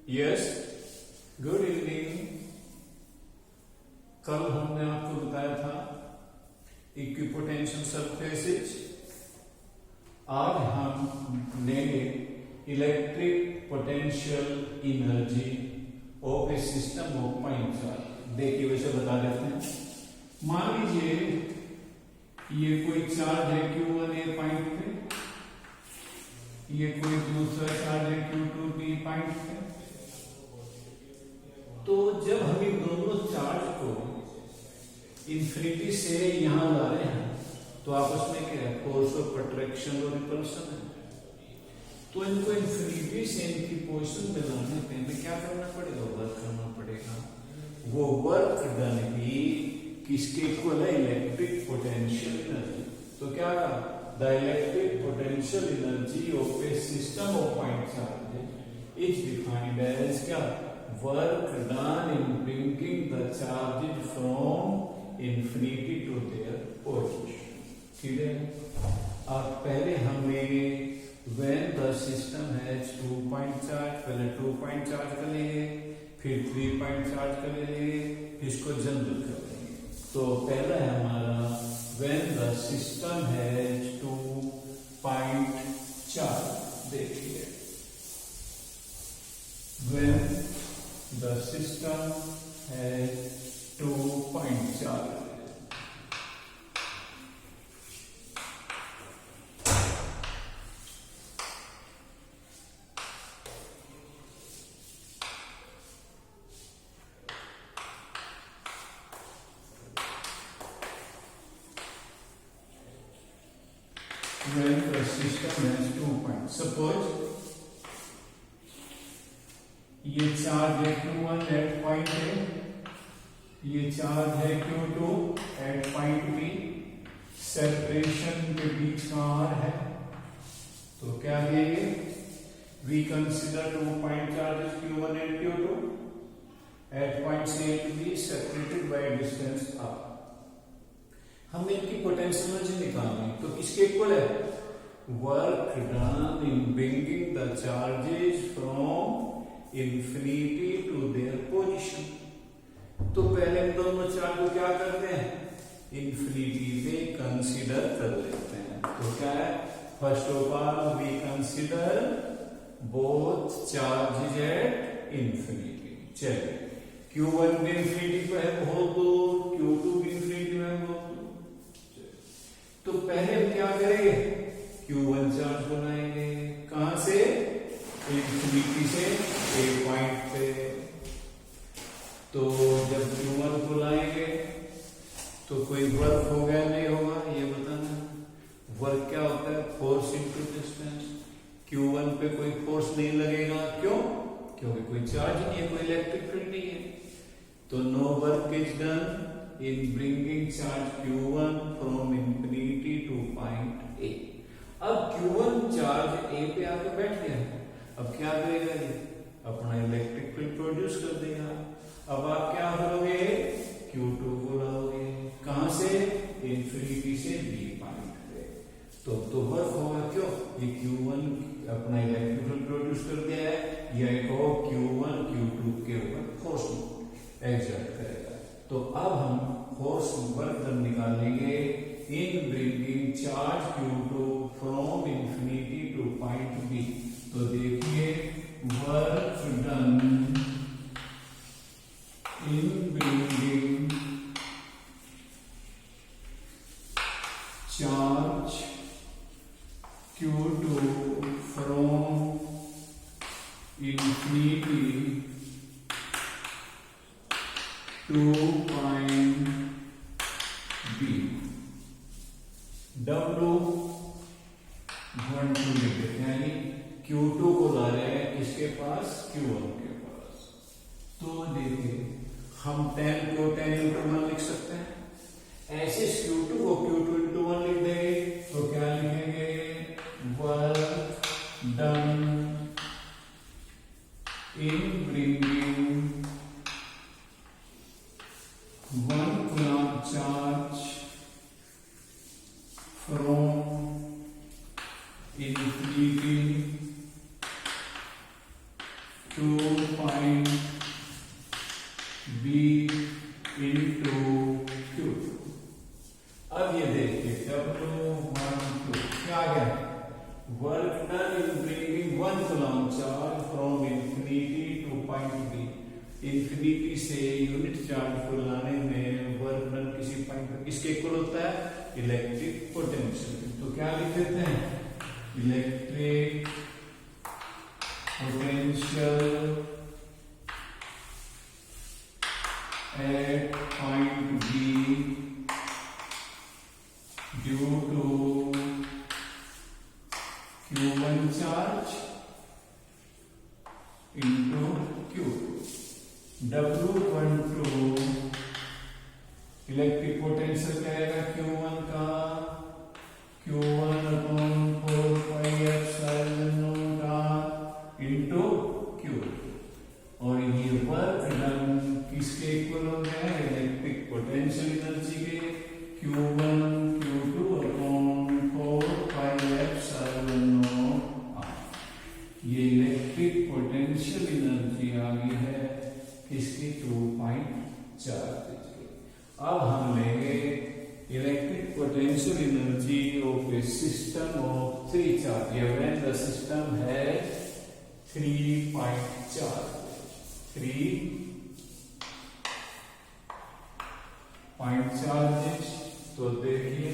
Yes, good evening. कल हमने आपको बताया था इक्विपोटेंशियल सरफेसेज। आज हम लेंगे electric potential energy of a system of point charge. देखिए वैसे बता देते हैं। मान लीजिए ये कोई चार्ज है Q1 ए पॉइंट पे, ये कोई दूसरा चार्ज है Q2 बी पॉइंट पे। तो जब हम इन दोनों चार्ज को इंफिनिटी से यहां ला रहे हैं तो आपस में क्या है, फोर्स ऑफ अट्रैक्शन और रिपल्शन है। तो इनको इंफिनिटी से इनकी पोजीशन में लाने पे हमें क्या करना पड़ेगा, वर्क करना पड़ेगा। वो वर्क डन भी किसके इक्वल है, इलेक्ट्रिक पोटेंशियल एनर्जी। तो क्या the electric potential energy of a system of point charge is defined as क्या, work done in bringing the charges from infinity to their position। ठीक है। अब पहले हमें when the system has 2 point charge, पहले 2 point charge कर लेंगे, फिर 3 point charge कर लेंगे, इसको जनरल कर लेंगे। तो पहला है हमारा when the system has 2 point charge। देखिए when the system has 2 point charge। When the system has 2 points, suppose ये चार्ज है Q1 एट पॉइंट ए, ये चार्ज है Q2 at point B. Separation के बीच का R है, तो क्या देंगे, we consider 2 point charges Q1 and Q2 at point A to B separated by distance R। हमें इनकी पोटेंशियल एनर्जी निकालनी, तो किसके इक्वल है, work done in bringing the charges from infinity to their position. तो पहले हम दोनों चार्ज को क्या करते हैं, इंफिनिटी पे कंसीडर कर लेते हैं। तो क्या है, first of all we consider both charges at infinity. चलिए Q1 भी इंफिनिटी पे है बहुत दूर, Q2 भी इंफिनिटी में है बहुत दूर। तो पहले हम क्या करेंगे, Q1 चार्ज बनाएंगे, कहां से, इंफिनिटी से ए पॉइंट पे। तो जब Q1 को लाएंगे तो कोई वर्क होगा नहीं होगा, ये बताना। वर्क क्या होता है, फोर्स इनटू डिस्टेंस। Q1 पे कोई फोर्स नहीं लगेगा, क्यों, क्योंकि कोई चार्ज नहीं है, कोई इलेक्ट्रिक फील्ड नहीं है। तो no work is done in bringing charge Q1 from infinity to point A. अब Q1 चार्ज ए पे आके बैठ गया, अब क्या करेगा, ये अपना इलेक्ट्रिक फील्ड प्रोड्यूस कर देगा। अब आप क्या करोगे, Q2 को लाओगे, कहां से, इंफिनिटी से बी पॉइंट पे। तो वर्क होगा, क्यों, ये Q1 अपना इलेक्ट्रिक फील्ड प्रोड्यूस कर दिया है, या एक और Q1 Q2 के ऊपर फोर्स एक्सर्ट करेगा। तो अब हम फोर्स वर्क डन निकालेंगे in bringing charge Q2 from infinity to point B. तो देखिए work done in bringing charge Q2 from infinity to point B. W12 लिख देते हैं, यानी Q2 को ला रहे हैं किसके पास, Q1 के पास। तो देखिए हम 10 को 10 into 1 लिख सकते हैं, ऐसे Q2 को Q2 into 1 लिख देंगे। तो क्या लिखेंगे, work done in bringing 1 coulomb charge from infinity 2 point B into Q। अब ये देखिए W12 क्या आ गया, work done in bringing 1 coulomb charge from infinity to point B। Infinity से यूनिट चार्ज को लाने में वर्क डन किसी पॉइंट पर किसके इक्वल होता है, इलेक्ट्रिक पोटेंशियल। तो क्या लिख देते हैं, electric potential at point B due to Q1 charge into Q। W12 electric potential क्या आएगा, Q1 का Q1 upon 4 pi epsilon naught R into Q। और ये वर्क डन किसके इक्वल हो गया है, इलेक्ट्रिक पोटेंशियल एनर्जी के Q1 Q2 upon 4 pi epsilon naught R। ये इलेक्ट्रिक पोटेंशियल एनर्जी आ गई है किसकी, 2.4। अब हम लेंगे electric potential energy of a system of 3 charge. When the system है 3 पॉइंट चार्ज, 3 पॉइंट चार्जेस। तो देखिए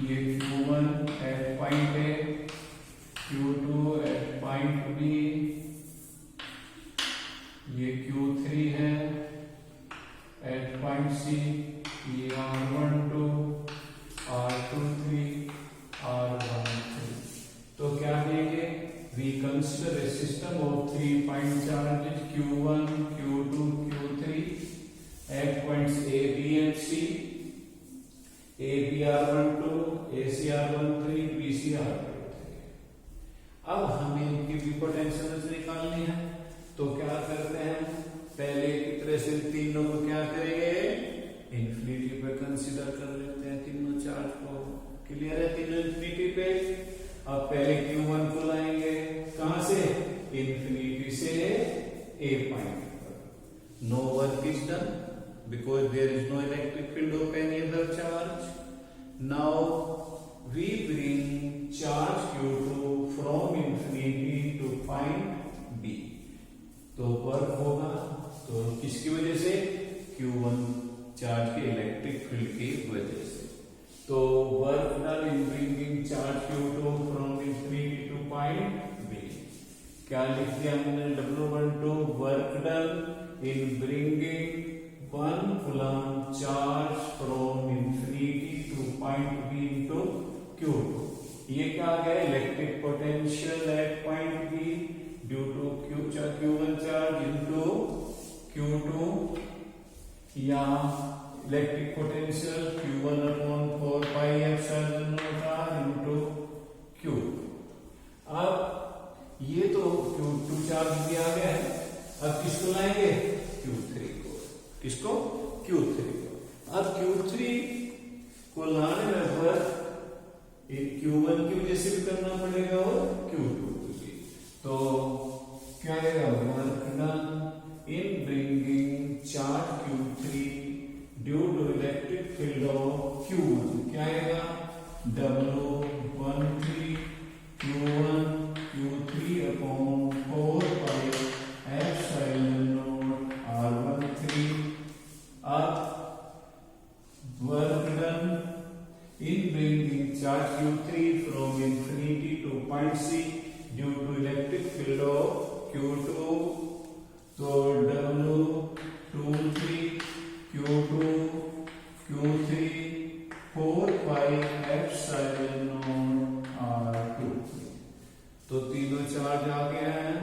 ये Q1 at point A, Q2 at point B, ये Q3 है एट पॉइंट C, ये R12, R23, R13। तो क्या देंगे, we consider a system of 3 point charges Q1, Q2, Q3 at points A, B and C, ABR12, ACR13, BCR13। अब हमें इनकी potential निकालनी है, तो क्या करते हैं, पहले की तरह से तीनों को क्या करेंगे, इंफिनिटी पे कंसीडर कर लेते हैं तीनों चार्ज को। क्लियर है, तीनों इंफिनिटी पे। अब पहले Q1 को लाएंगे कहां से, इंफिनिटी से A पॉइंट पर। No work is done because there is no electric field of any other charge. Now we bring charge Q2 from infinity to point B। तो वर्क होगा, तो किसकी वजह से, Q1 चार्ज के इलेक्ट्रिक फील्ड की वजह से। तो work done in bringing charge Q2 from infinity to point B। क्या लिख दिया हमने, W12 work done in bringing 1 coulomb charge from infinity to point B into Q2। ये क्या आ गया, electric potential at point B due to Q1 charge into Q2, या electric potential Q1 upon 4 pi epsilon naught R into Q। अब ये तो Q2 charge भी आ गया है, अब किसको लाएंगे, Q3 को। किसको, Q3 को। अब Q3 को लाने में वर्क Q1 की वजह से भी करना पड़ेगा और Q2 की भी। तो क्या आएगा, work done in bringing charge Q3 due to electric field of Q1। क्या आएगा, W13 Q1 Q3 upon 4 pi epsilon naught R13। अब work done in bringing charge Q3 from infinity to point C due to electric field of Q2। तो W23 Q2 Q3 4 pi epsilon not R23। तो तीनों charge आ गए हैं,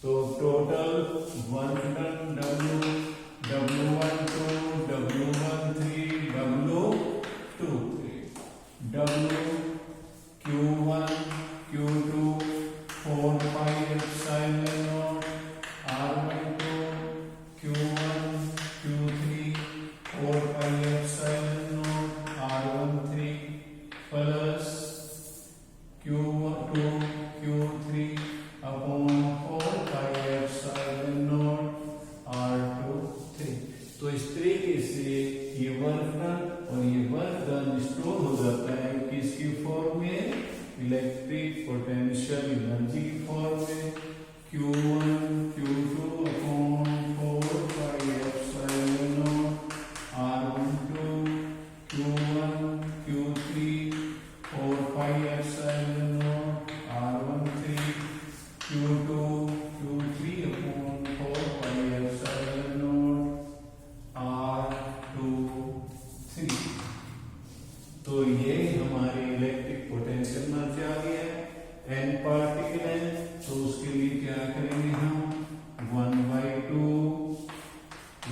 तो total work done W12 W13 W23 W Q1 Q2 4 pi epsilon not R12 Q1 Q3 4 pi epsilon naught R13 potential energy की form में Q1 Q2 upon 4 pi epsilon not R12 Q1 Q3 4 pi epsilon naught R13 Q2 Q3 upon 4 pi epsilon not R23। तो ये हमारी electric potential energy आ गई है। N particle है तो उसके लिए क्या करेंगे हम 1/2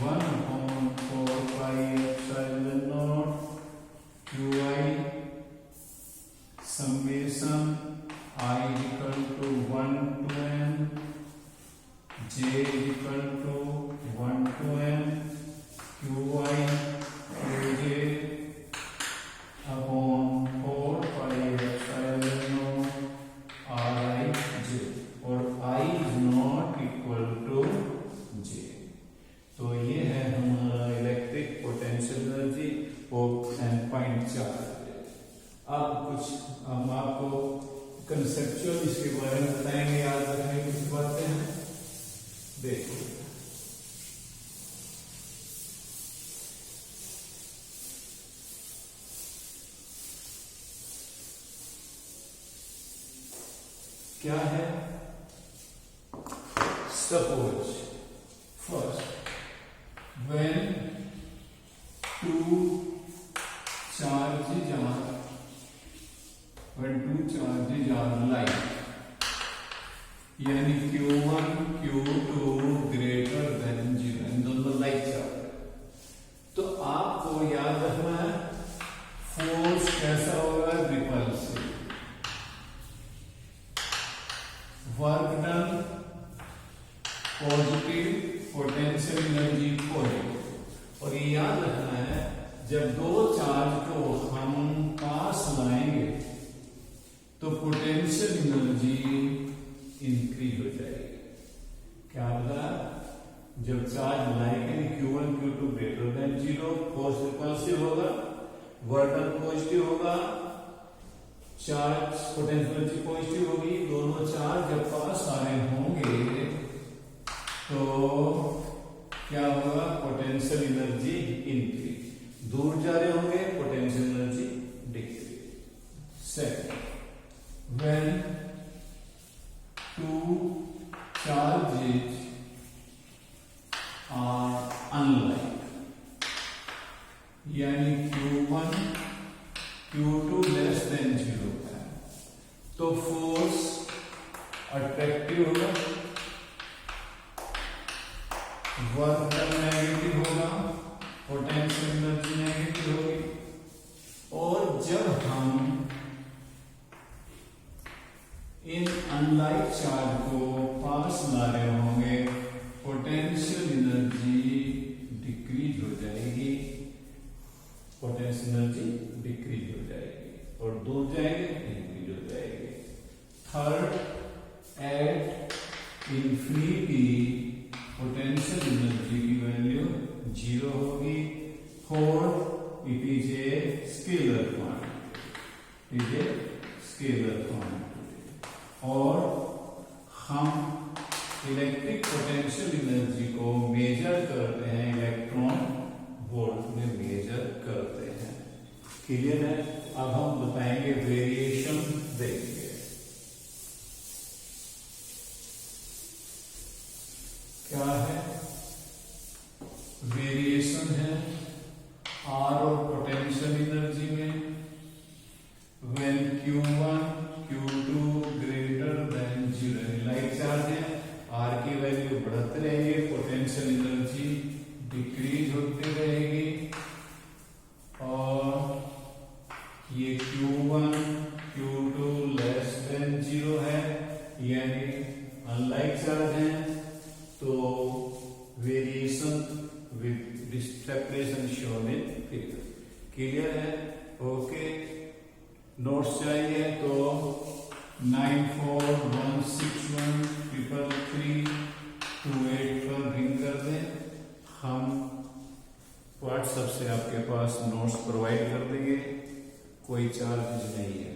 1 upon 4 pi epsilon naught QI summation I equal to 1 to n J equal to 1 to n QI QJ upon 4 pi epsilon naught RIJ और I is not equal to J। तो ये है हमारा इलेक्ट्रिक पोटेंशियल एनर्जी और N.4। अब आपको conceptual इसके बारे में बताएंगे, याद रखने की कुछ बातें हैं। देखो क्या है, suppose first when two charges are like, यानी Q1 Q2 ग्रेटर देन 0, इन दोनों लाइक चार्ज। तो आपको याद रखना है फोर्स कैसा होगा, repulsive. Work done positive, potential energy positive. और ये याद रखना है जब दो चार्ज को हम पास लाएंगे तो पोटेंशियल एनर्जी इंक्रीज हो जाएगी। क्या होगा, जब चार्ज लाएंगे Q1 Q2 greater than 0, force repulsive होगा, वर्क डन पॉजिटिव होगा, चार्ज पोटेंशियल एनर्जी पॉजिटिव होगी। दोनों चार्ज जब पास आ रहे होंगे तो क्या होगा, पोटेंशियल एनर्जी इंक्रीज। दूर जा रहे होंगे potential energy decrease. Second, when two charges are unlike, यानी Q1 Q2 लेस देन 0 है तो फोर्स अट्रैक्टिव होगा, वर्क नेगेटिव होगा, पोटेंशियल एनर्जी नेगेटिव होगी। और जब हम इन अनलाइक चार्ज को पास ला रहे होंगे पोटेंशियल एनर्जी डिक्रीज हो जाएगी, पोटेंशियल एनर्जी डिक्रीज हो जाएगी और दूर जाएंगे इंक्रीज हो जाएगी। Third, at infinity potential energy की वैल्यू 0 होगी। Fourth, it is a scalar quantity, it is a scalar quantity. और हम इलेक्ट्रिक पोटेंशियल एनर्जी को मेजर करते हैं, इलेक्ट्रॉन वोल्ट में मेजर करते हैं। क्लियर है? अब हम बताएंगे वेरिएशन, देखेंगे क्या है वेरिएशन है आर और पोटेंशियल एनर्जी में। When Q1 Q2 greater than 0, like charge है, आर की वैल्यू बढ़ते रहेंगे, पोटेंशियल एनर्जी डिक्रीज होती रहेगी। और ये Q1 Q2 लेस देन 0 है, यानी अनलाइक चार्ज है, तो variation with separation shown in figure. Clear है? ओके, नोट्स चाहिए तो 9416133328 पर रिंग कर दें, हम व्हाट्सएप से आपके पास नोट्स प्रोवाइड कर देंगे, कोई चार्ज नहीं है।